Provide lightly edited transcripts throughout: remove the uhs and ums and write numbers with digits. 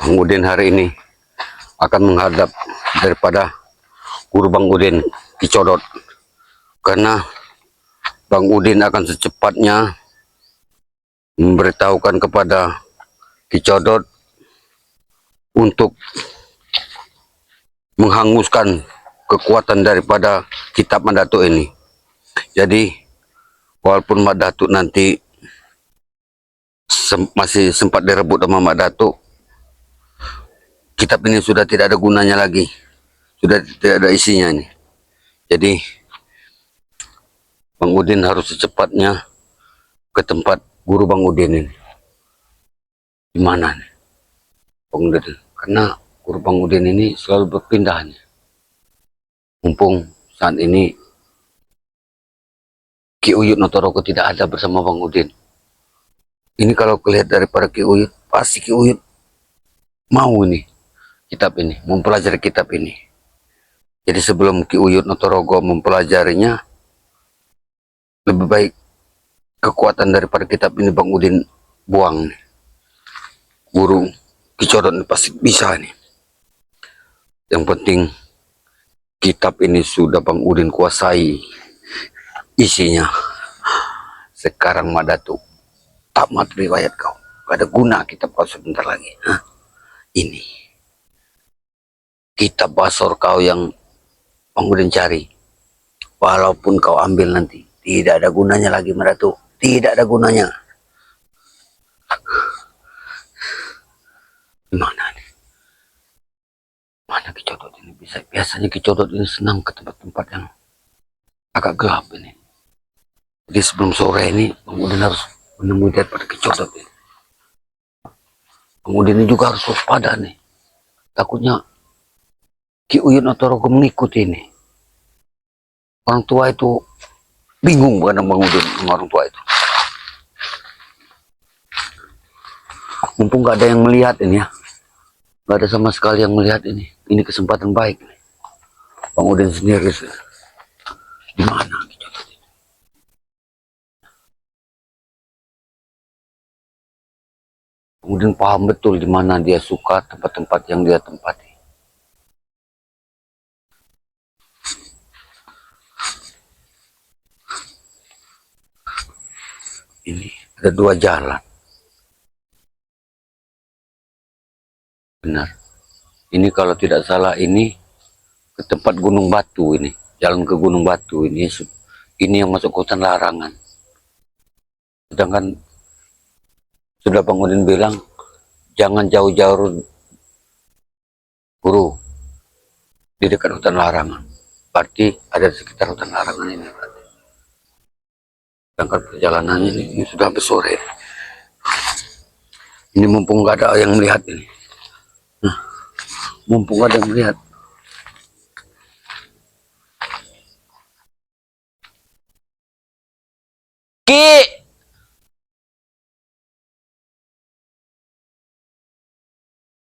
Bang Udin hari ini akan menghadap daripada guru Bang Udin Kicodot, karena Bang Udin akan secepatnya memberitahukan kepada Kicodot untuk menghanguskan kekuatan daripada kitab Mak Datuk ini. Jadi walaupun Mak Datuk nanti masih sempat direbut sama Mak Datuk, kitab ini sudah tidak ada gunanya lagi, sudah tidak ada isinya nih. Jadi Bang Udin harus secepatnya ke tempat guru Bang Udin ini. Di mana nih Bang Udin? Karena guru Bang Udin ini selalu berpindah nih. Mumpung saat ini Ki Uyut Notorogo tidak ada bersama Bang Udin. Ini kalau kelihatan daripada Ki Uyut, pasti Ki Uyut mau ini kitab ini, mempelajari kitab ini. Jadi sebelum Ki Uyut Notorogo mempelajarinya, lebih baik kekuatan daripada kitab ini Bang Udin buang nih. Guru Kicodot ini pasti bisa nih. Yang penting kitab ini sudah Bang Udin kuasai isinya. Sekarang Mak Datuk tamat riwayat kau, gak ada guna kitab kau sebentar lagi. Hah? Ini kitab basor kau yang Bang Udin cari, walaupun kau ambil nanti, tidak ada gunanya lagi Mak Datuk, tidak ada gunanya. Gimana nih? Mana Kicodot ini bisa? Biasanya Kicodot ini senang ke tempat-tempat yang agak gelap ini. Jadi sebelum sore ini Bang Udin harus menemui daripada Kicodot ini. Bang Udin ini juga harus waspada nih. Takutnya Ki Uyut Notorogo mengikuti ini. Orang tua itu bingung bukan Bang Udin sama orang tua itu. Mumpung gak ada yang melihat ini ya. Gak ada sama sekali yang melihat ini. Ini kesempatan baik nih. Bang Udin sendiri. Di mana Kicodot ini? Bang Udin paham betul di mana dia suka, tempat-tempat yang dia tempati. Ini ada dua jalan. Benar. Ini kalau tidak salah ini ke tempat Gunung Batu ini. Jalan ke Gunung Batu ini. Ini yang masuk ke hutan larangan. Sedangkan sudah Bang Udin bilang jangan jauh-jauh guru di dekat hutan larangan. Berarti ada di sekitar hutan larangan ini. Sedangkan perjalanannya ini sudah hampir sore. Ini mumpung gak ada yang melihat ini. Nah, mumpung gak ada yang melihat. Ki!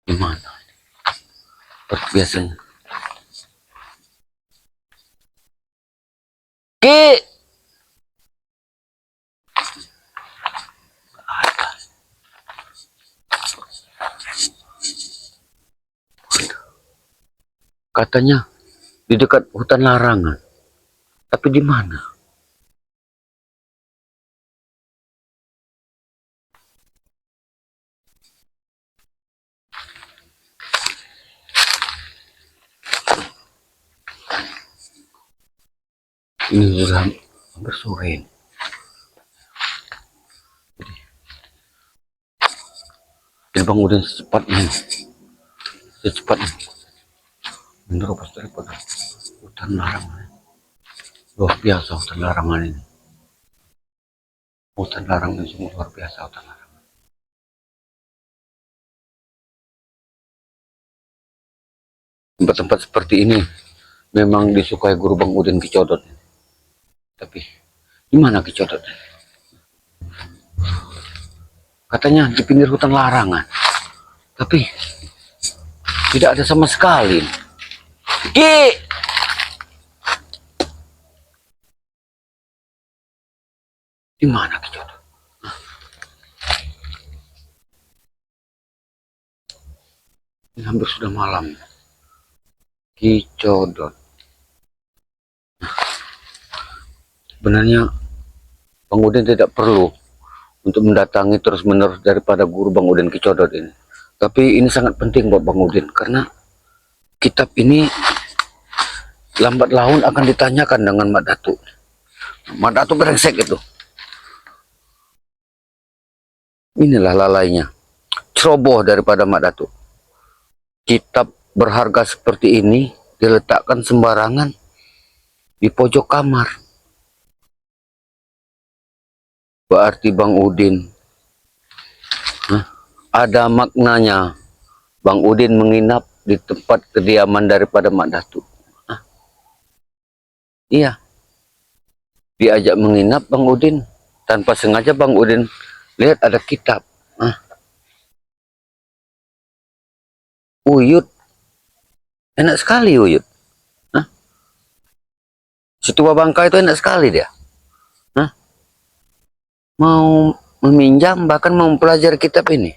Gimana? Seperti biasanya. Ki! Katanya di dekat hutan larangan. Tapi di mana? Ini sudah hampir sore ini. Jadi Bang Udin secepatnya menerobos daripada hutan larangan. Luar biasa hutan larangan ini. Hutan larangan ini luar biasa hutan larangan. Tempat-tempat seperti ini memang disukai guru Bang Udin Kicodot. Tapi gimana Kicodot? Katanya di pinggir hutan larangan. Tapi tidak ada sama sekali. Ki! Di mana Kicodot? Ini hampir sudah malam. Ki Codot. Sebenarnya Bang Udin tidak perlu untuk mendatangi terus-menerus daripada guru Bang Udin Ki Codot ini. Tapi ini sangat penting buat Bang Udin karena kitab ini lambat laun akan ditanyakan dengan Mak Datuk. Mak Datuk brengsek itu. Inilah lalainya. Ceroboh daripada Mak Datuk. Kitab berharga seperti ini diletakkan sembarangan di pojok kamar. Berarti Bang Udin ada maknanya Bang Udin menginap di tempat kediaman daripada Mak Datuk. Iya, diajak menginap Bang Udin. Tanpa sengaja Bang Udin lihat ada kitab. Uyut, enak sekali Uyut. Si tua bangka itu enak sekali dia. Mau meminjam bahkan mau mempelajari kitab ini.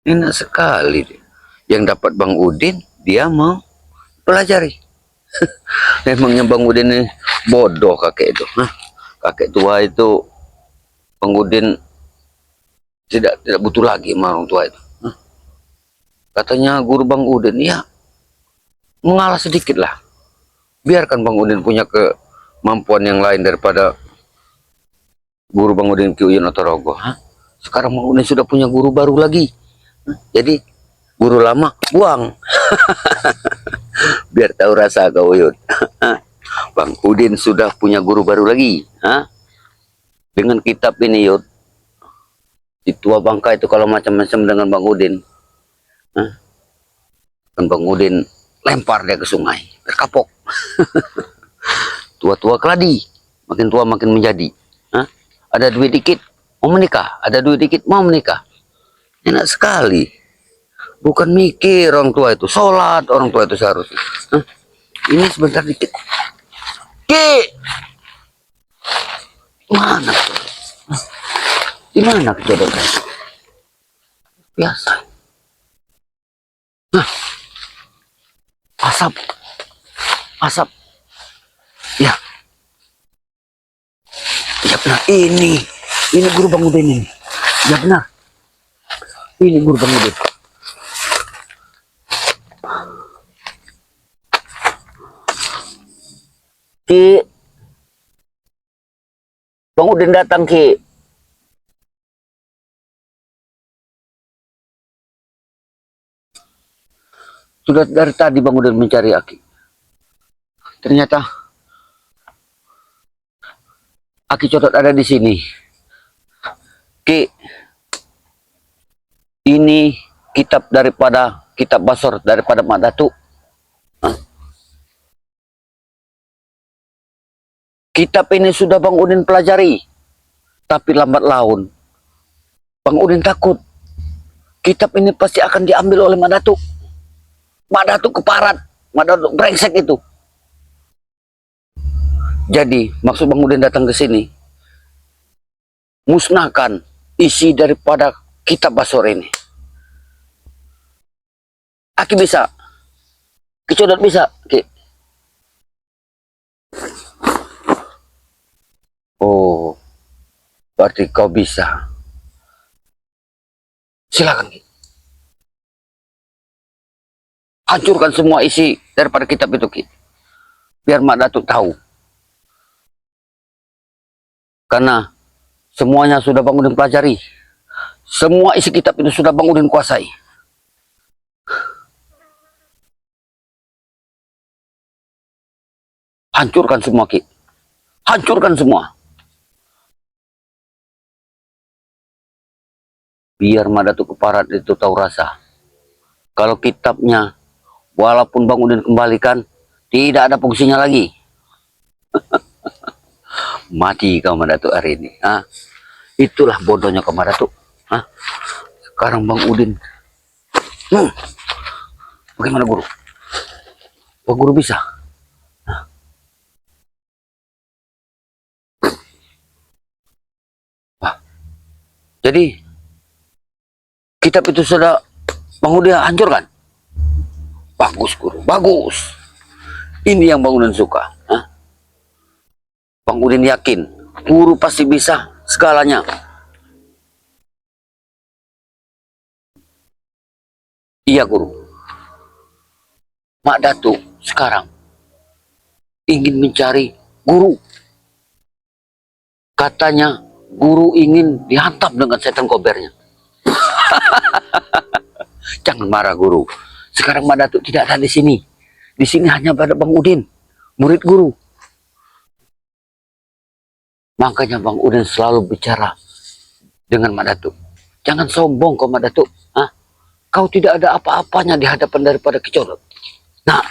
Enak sekali dia. Yang dapat Bang Udin, dia mau pelajari. Memangnya Bang Udin ini bodoh kakek itu. Kakek tua itu Bang Udin tidak butuh lagi sama orang tua itu. Katanya guru Bang Udin, ya mengalah sedikit lah. Biarkan Bang Udin punya kemampuan yang lain daripada guru Bang Udin Ki Uyun Otorogo. Sekarang Bang Udin sudah punya guru baru lagi. Jadi guru lama buang. Biar tahu rasa kau Uyun. Bang Udin sudah punya guru baru lagi. Dengan kitab ini Yud. Di tua bangka itu kalau macam-macam dengan Bang Udin. Dan Bang Udin lempar dia ke sungai. Berkapok. Tua-tua keladi. Makin tua makin menjadi. Ada duit dikit mau menikah. Ada duit dikit mau menikah. Enak sekali. Bukan mikir orang tua itu. Sholat orang tua itu seharusnya. Ini sebentar dikit. Ki! Mana? Di mana kejodohan? Biasa. Asap. Asap. Ya. Ya benar. Ini guru Bang Udin ini. Ya benar. Ini guru Bang Udin. Ki. Bang Udin datang Ki. Sudah dari tadi Bang Udin mencari Aki. Ternyata Aki Codot ada di sini. Ki, ini kitab Basor daripada Mak Datuk. Kitab ini sudah Bang Udin pelajari, tapi lambat laun Bang Udin takut kitab ini pasti akan diambil oleh Mak Datuk. Mak Datuk keparat, Mak Datuk brengsek itu. Jadi maksud Bang Udin datang ke sini, musnahkan isi daripada kitab Basor ini. Aki bisa, Ki Codot bisa, Ki. Oh, berarti kau bisa. Silakan, Ki. Hancurkan semua isi daripada kitab itu, Ki. Biar Mak Datuk tahu. Karena semuanya sudah Bang Udin pelajari. Semua isi kitab itu sudah Bang Udin kuasai. Hancurkan semua, Ki. Hancurkan semua. Biar Mak Datuk keparat itu tahu rasa. Kalau kitabnya, walaupun Bang Udin kembalikan, tidak ada fungsinya lagi. Mati kau Mak Datuk hari ini. Itulah bodohnya kau Mak Datuk. Sekarang Bang Udin. Bagaimana guru? Oh, guru bisa. Jadi kitab itu sudah Bang Udin hancurkan. Bagus guru, bagus. Ini yang Bang Udin suka. Hah? Bang Udin yakin guru pasti bisa segalanya. Iya guru. Mak Datuk sekarang ingin mencari guru. Katanya guru ingin dihantam dengan setan kobernya. Jangan marah guru. Sekarang Mak Datuk tidak ada di sini. Di sini hanya ada Bang Udin, murid guru. Makanya Bang Udin selalu bicara dengan Mak Datuk. Jangan sombong kau Mak Datuk. Hah? Kau tidak ada apa-apanya di hadapan daripada Kicodot. Nah,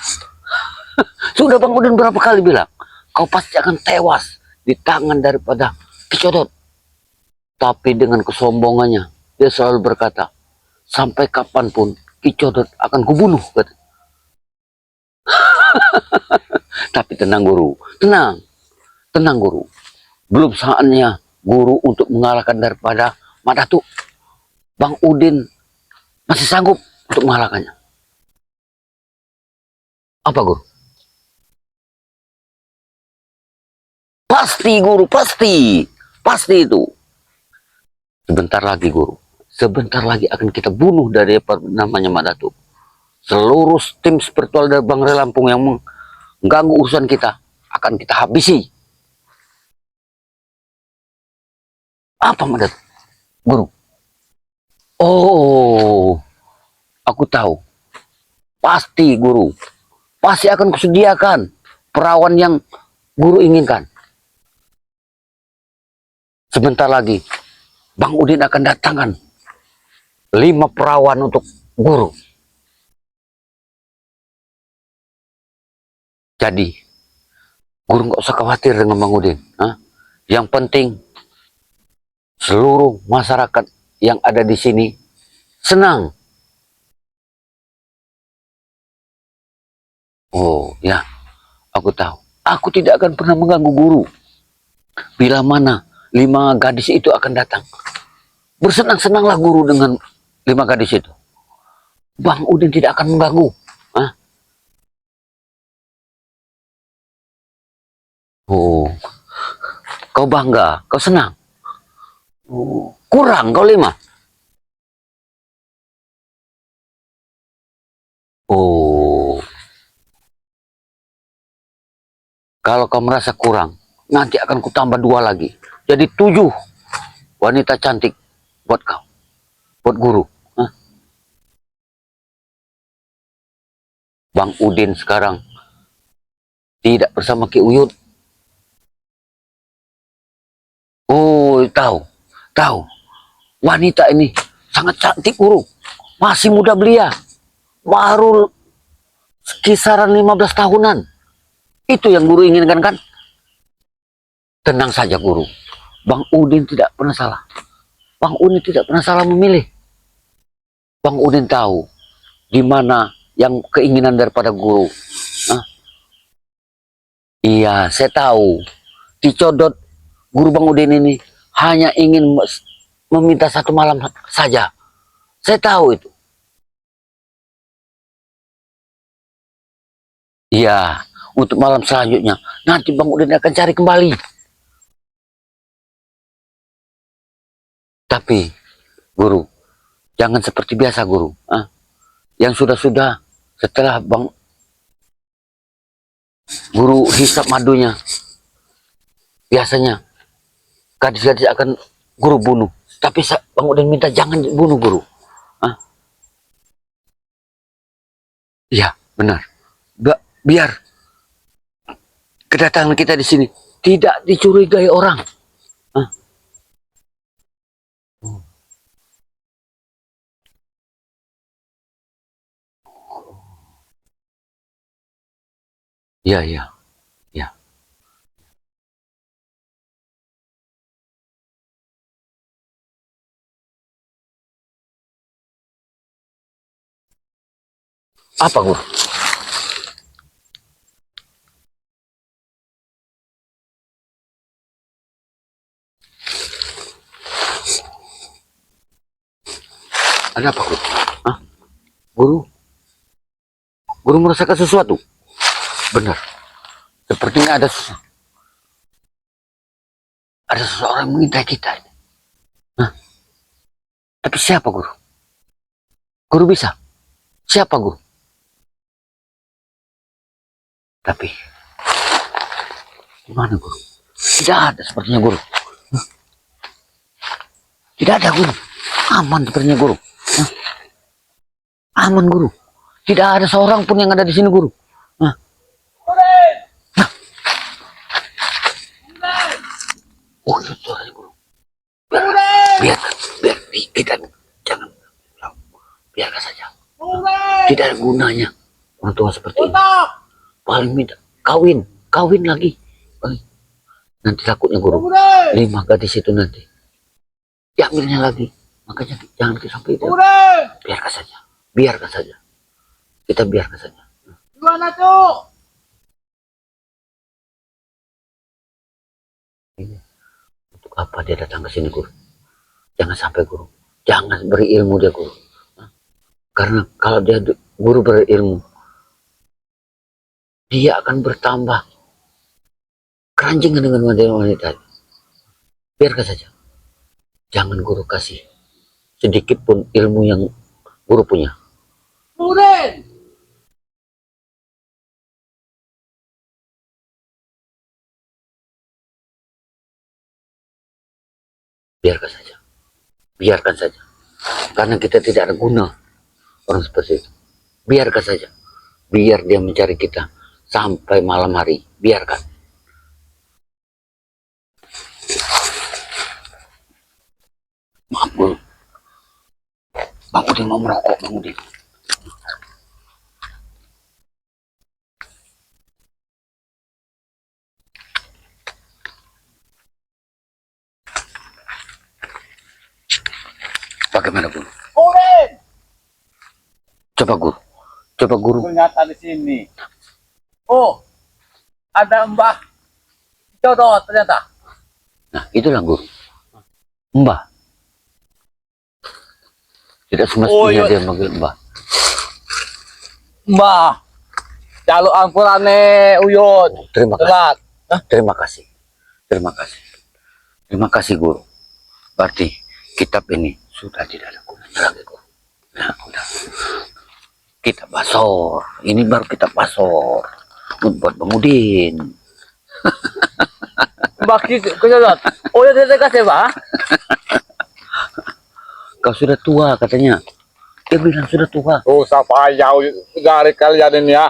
sudah Bang Udin berapa kali bilang, kau pasti akan tewas di tangan daripada Kicodot. Tapi dengan kesombongannya, dia selalu berkata, sampai kapanpun Kicodot akan kubunuh. Tapi tenang guru, tenang, tenang guru. Belum saatnya guru untuk mengalahkan daripada Mak Datuk. Bang Udin masih sanggup untuk mengalahkannya. Apa guru? Pasti guru, pasti. Pasti itu. Sebentar lagi guru. Sebentar lagi akan kita bunuh dari namanya Mak Datuk. Seluruh tim spiritual dari Bang Relampung yang mengganggu urusan kita akan kita habisi. Apa Mak Datuk? Guru. Oh, aku tahu. Pasti guru. Pasti akan kusediakan perawan yang guru inginkan. Sebentar lagi Bang Udin akan datangkan 5 perawan untuk guru. Jadi guru nggak usah khawatir dengan Bang Udin. Hah? Yang penting seluruh masyarakat yang ada di sini senang. Oh ya, aku tahu. Aku tidak akan pernah mengganggu guru. Bila mana 5 gadis itu akan datang, bersenang-senanglah guru dengan 5 gadis itu. Bang Udin tidak akan mengganggu. Hah? Oh, kau bangga, kau senang. Oh, kurang kau 5. Oh, kalau kau merasa kurang, nanti akan kutambah 2 lagi. Jadi 7 wanita cantik buat kau, buat guru. Hah? Bang Udin sekarang tidak bersama Ki Uyut. Oh, tahu, tahu. Wanita ini sangat cantik guru. Masih muda belia. Baru kisaran 15 tahunan. Itu yang guru inginkan kan? Tenang saja guru. Bang Udin tidak pernah salah. Bang Udin tidak pernah salah memilih. Bang Udin tahu di mana yang keinginan daripada guru. Hah? Iya, saya tahu. Dicodot guru Bang Udin ini hanya ingin meminta 1 malam saja. Saya tahu itu. Iya, untuk malam selanjutnya nanti Bang Udin akan cari kembali. Tapi guru, jangan seperti biasa guru. Hah? Yang sudah-sudah setelah Bang Guru hisap madunya, biasanya gadis-gadis akan guru bunuh. Tapi Bang Udin minta jangan bunuh guru. Hah? Iya, benar. Biar kedatangan kita di sini tidak dicurigai orang. Hah? Iya, iya, iya. Apa guru? Ada apa guru? Hah? Guru, guru merasakan sesuatu. Benar. Sepertinya ada seseorang mengintai kita. Hah? Tapi siapa guru? Guru bisa? Siapa guru? Tapi gimana guru? Tidak ada sepertinya guru. Hah? Tidak ada guru. Aman sepertinya guru. Hah? Aman guru. Tidak ada seorang pun yang ada di sini guru. Hah? Nah. Oh, itu suaranya guru. Biar kita jangan biarkan saja. Tidak ada gunanya orang tua seperti ini. Paling minta kawin lagi. Nanti takutnya guru 5 gadis itu nanti diambilnya lagi. Makanya jangan sampai itu. Biarkan saja. Kita biarkan saja. Gimana tuh? Ini untuk apa dia datang ke sini guru? Jangan sampai guru. Jangan beri ilmu dia guru. Karena kalau dia guru berilmu, dia akan bertambah keranjingan dengan wanita. Biarkan saja. Jangan guru kasih sedikit pun ilmu yang guru punya. Udah. Biarkan saja. Biarkan saja. Karena kita tidak ada guna orang seperti itu. Biarkan saja. Biar dia mencari kita sampai malam hari. Biarkan. Maaf guru. Bang Udin mau merokok, Bang Udin. Bagaimana guru? Udah. Coba guru. Coba guru. Ternyata di sini. Oh, ada Mbah Codot ternyata. Nah, itulah guru. Mbah. Tidak semestinya dia manggil Mbah. Mbah. Jaluk ampunane Uyut. Terima kasih. Telat. Terima kasih. Terima kasih. Terima kasih guru. Berarti kitab ini sudah tidak ada gunanya lagi guru. Nah, udah. Kitab basor. Ini baru kitab basor. Buat Bang Udin. Mbah Codot. Oh ya saya kasih Mbah. Kau sudah tua katanya. Dia bilang sudah tua. Oh siapa jauh dari kalian ini ya.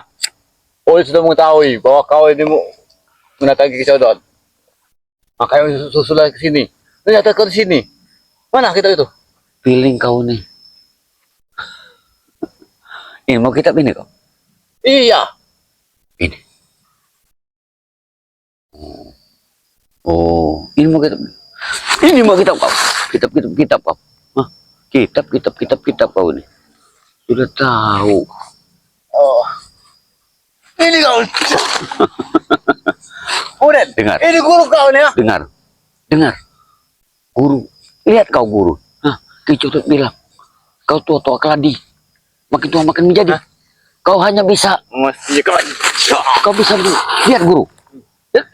Oh sudah mengetahui bahwa kau ini mendatangi Codot. Makanya susullah ke sini. Ternyata kau di sini. Mana kita itu? Feeling kau nih. Ini mau kitab ini kau? Iya. Ini. Oh, ini mau kitab. Ini mau kitab kau. Kitab kau. Hah? Kitab kau ini. Sudah tahu. Oh. Ini kau. Udah. Dengar. Ini guru kau nih ya. Dengar. Guru. Lihat kau guru. Hah? Ki Codot bilang. Kau tua-tua keladi. Makin tua makin menjadi. Hah? Kau hanya bisa. Masih kau. Kau bisa lihat guru.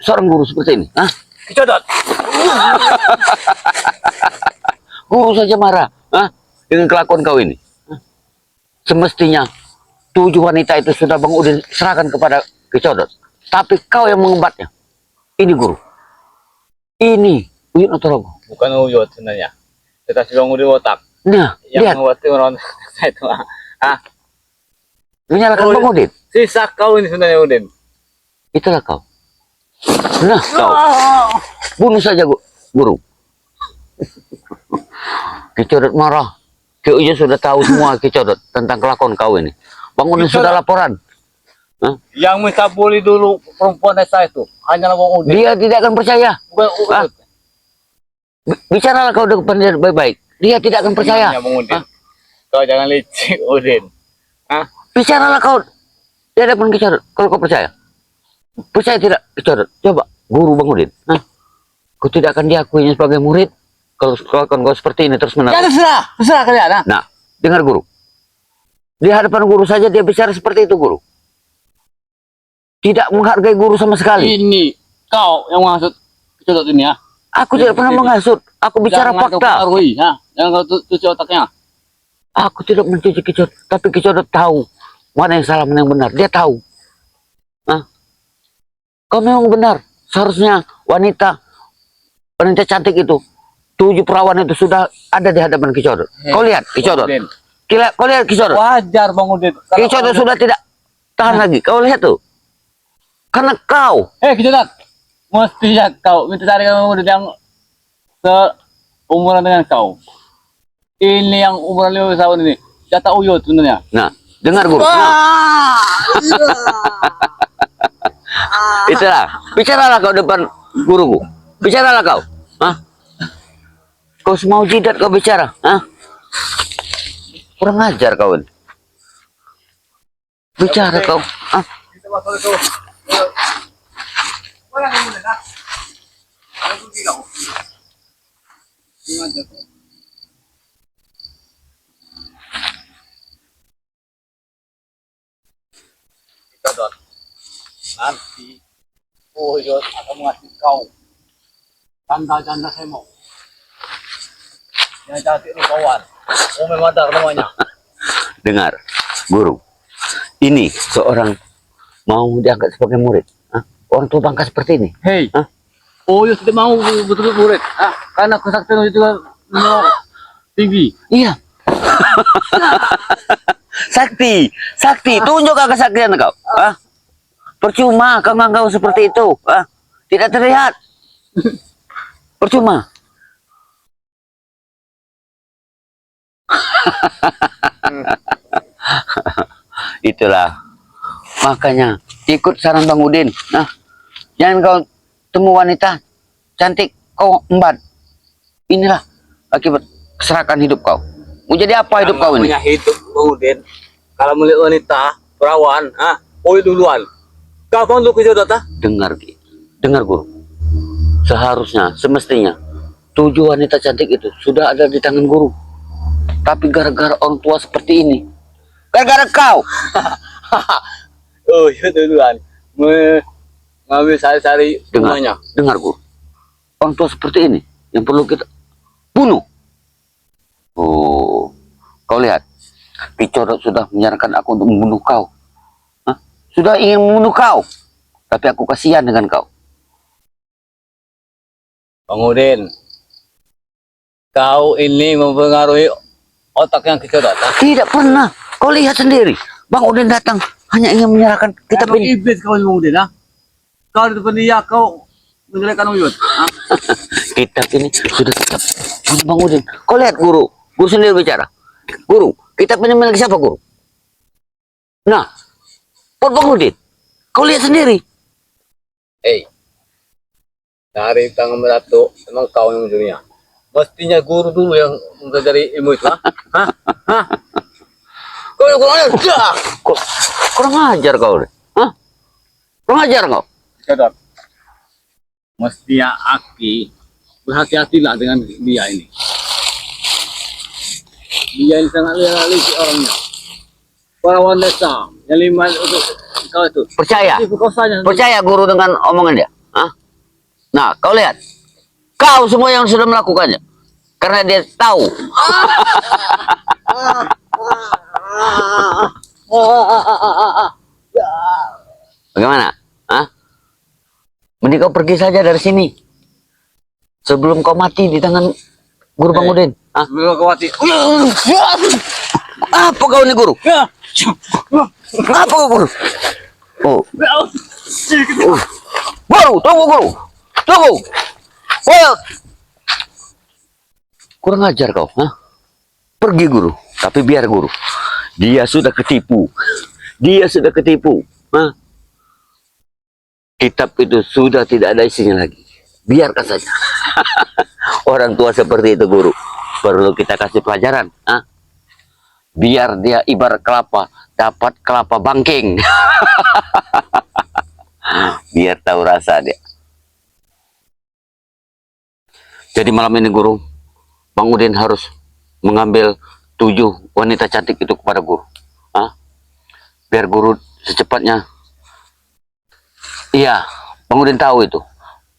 Seorang guru seperti ini. Hah? Ki Codot. Guru saja marah. Hah? Dengan kelakuan kau ini. Hah? Semestinya 7 wanita itu sudah Bang Udin serahkan kepada Ki Codot. Tapi kau yang mengembatnya. Ini guru. Ini Uyut Notorogo. Bukan Uyut sebenarnya. Tetapi Bang Udin otak. Nah, Yang lihat. mengobati orang itu. Menyalahkan Bang Udin. Sisa kau ini sebenarnya Udin. Itulah kau. Nah, kau. Bunuh saja guru. Ki Codot marah. Ki Uyut sudah tahu semua Ki Codot tentang kelakuan kau ini. Bang Udin sudah laporan. Hah? Yang minta bully dulu perempuan desa itu hanyalah Bang Udin. Dia tidak akan percaya. Bukan Uyut. Bicaralah kau depan dia baik-baik. Dia tidak akan percaya. Tenangnya, Bang Udin. Kau jangan licik Udin. Hah? Bicaralah kau di hadapan Ki Codot kalau kau percaya. Percaya tidak Ki Codot? Coba guru Bang Udin. Hah? Kau tidak akan diakuinya sebagai murid kalau kau seperti ini terus menerus. Ya terserah kalian. Nah, dengar guru. Di hadapan guru saja dia bicara seperti itu, guru. Tidak menghargai guru sama sekali. Ini kau yang maksud kecodot ini ya. Aku tidak pernah menghasut. Aku bicara Jangan kau fakta. pengaruhi, ya. Jangan kau cuci otaknya. Aku tidak mencuci Kicot, tapi Kicot tahu mana yang salah, mana yang benar. Dia tahu. Hah? Kau memang benar. Seharusnya wanita cantik itu, 7 perawan itu sudah ada di hadapan Kicot. Kau lihat Kicot. Kau lihat Kicot. Wajar Bang Udin. Kicot sudah tidak tahan lagi. Kau lihat tuh. Karena kau. Kecodot. Mesti ya kau minta cari Bang Udin yang seumuran dengan kau. Ini yang umuran 5 tahun ini. Jatah uyut sebenarnya. Nah, dengar guru. Nah. Itulah. Bicaralah kau depan guruku. Bicaralah kau. Hah? Kau semau jidat kau bicara. Hah? Kurang ajar kau. Bicara kau. Hah? Kecodot. Nanti uyut akan mengasih kau tanda-tanda semok. Yang cantik rupawan. Madar namanya. Dengar, guru. Ini seorang mau diangkat sebagai murid. Hah? Orang tua bangka seperti ini. Hei. Hah? Uyut tidak mau betul-betul murid. Karena kesaktian itu juga tinggi. Iya. Sakti, tunjukkan kesaktian kau. Hah? Percuma kau menganggap seperti itu. Hah? Tidak terlihat. Percuma. Itulah. Makanya ikut saran Bang Udin. Nah, jangan kau temu wanita cantik kau embat. Inilah akibat keserakahan hidup kau. Mau jadi apa hidup kau ini? Punya hidup Bang Udin. Kalau melihat wanita perawan, duluan. Kau dulu kecodot Dengar guru. Seharusnya, semestinya 7 wanita cantik itu sudah ada di tangan guru. Tapi gara-gara orang tua seperti ini, gara-gara kau. Duluan. Mengambil sari-sari semuanya. Dengar guru. Orang tua seperti ini yang perlu kita bunuh. Oh, kau lihat. Kicodot sudah menyarankan aku untuk membunuh kau. Hah? Sudah ingin membunuh kau. Tapi aku kasihan dengan kau. Bang Udin, kau ini mempengaruhi otak yang kecodot. Tidak pernah. Kau lihat sendiri. Bang Udin datang hanya ingin menyerahkan kitab ini. Iblis kau Bang Udin, Kau di depan dia, kau menjelekkan uyut. Kitab ini sudah tetap Bang Udin. Kau lihat guru. Guru sendiri bicara. Guru, kitab ini milik siapa guru? Nah, Pot Bang Udin. Kau lihat sendiri. Dari tangan melatu, emang kau yang mencurinya. Mestinya guru dulu yang mempelajari ilmu itu, Kau yang kurang ajar. Kurang ajar kau. Hah? Kurang ajar kau. Kecodot. Mestinya Aki berhati-hatilah dengan dia ini. Dia ini sangat licik orangnya. Perawan desa yang 5 untuk kau itu. Percaya? Perkosanya. Percaya guru dengan omongan dia? Hah? Nah, kau lihat. Kau semua yang sudah melakukannya. Karena dia tahu. Bagaimana? Hah? Mending kau pergi saja dari sini. Sebelum kau mati di tangan guru Bang Udin. Hah? Belum kau mati. Apa kau ini guru? Apa kau guru? Oh. Guru, tunggu guru. Tunggu. Kurang ajar kau. Hah? Pergi guru. Tapi biar guru. Dia sudah ketipu. Hah? Kitab itu sudah tidak ada isinya lagi. Biarkan saja. Orang tua seperti itu guru. Perlu kita kasih pelajaran. Hah? Biar dia ibarat kelapa. Dapat kelapa bangking. Biar tahu rasa dia. Jadi malam ini guru. Bang Udin harus mengambil 7 wanita cantik itu kepada guru. ah, biar guru secepatnya. Iya, Bang Udin tahu itu.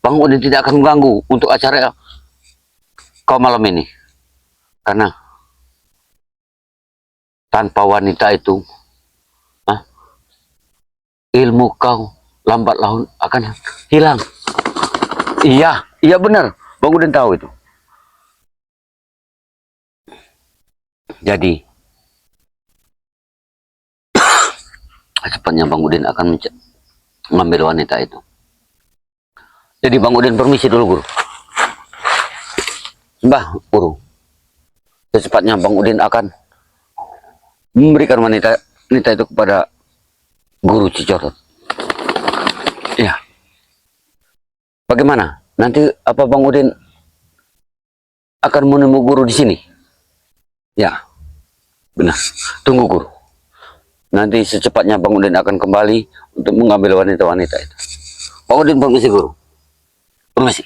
Bang Udin tidak akan mengganggu untuk acara kau malam ini. Karena tanpa wanita itu, ah, ilmu kau lambat laun akan hilang. Iya, iya benar. Bang Udin tahu itu. Jadi, secepatnya Bang Udin akan mengambil wanita itu. Jadi Bang Udin permisi dulu, Guru. Mbah, Guru. Secepatnya Bang Udin akan memberikan wanita itu kepada Guru Cicorot. Ya. Bagaimana? Nanti apa Bang Udin akan menemui Guru di sini? Ya. Benar. Tunggu, Guru. Nanti secepatnya Bang Udin akan kembali untuk mengambil wanita-wanita itu. Bang Udin permisi, Guru. Permisi.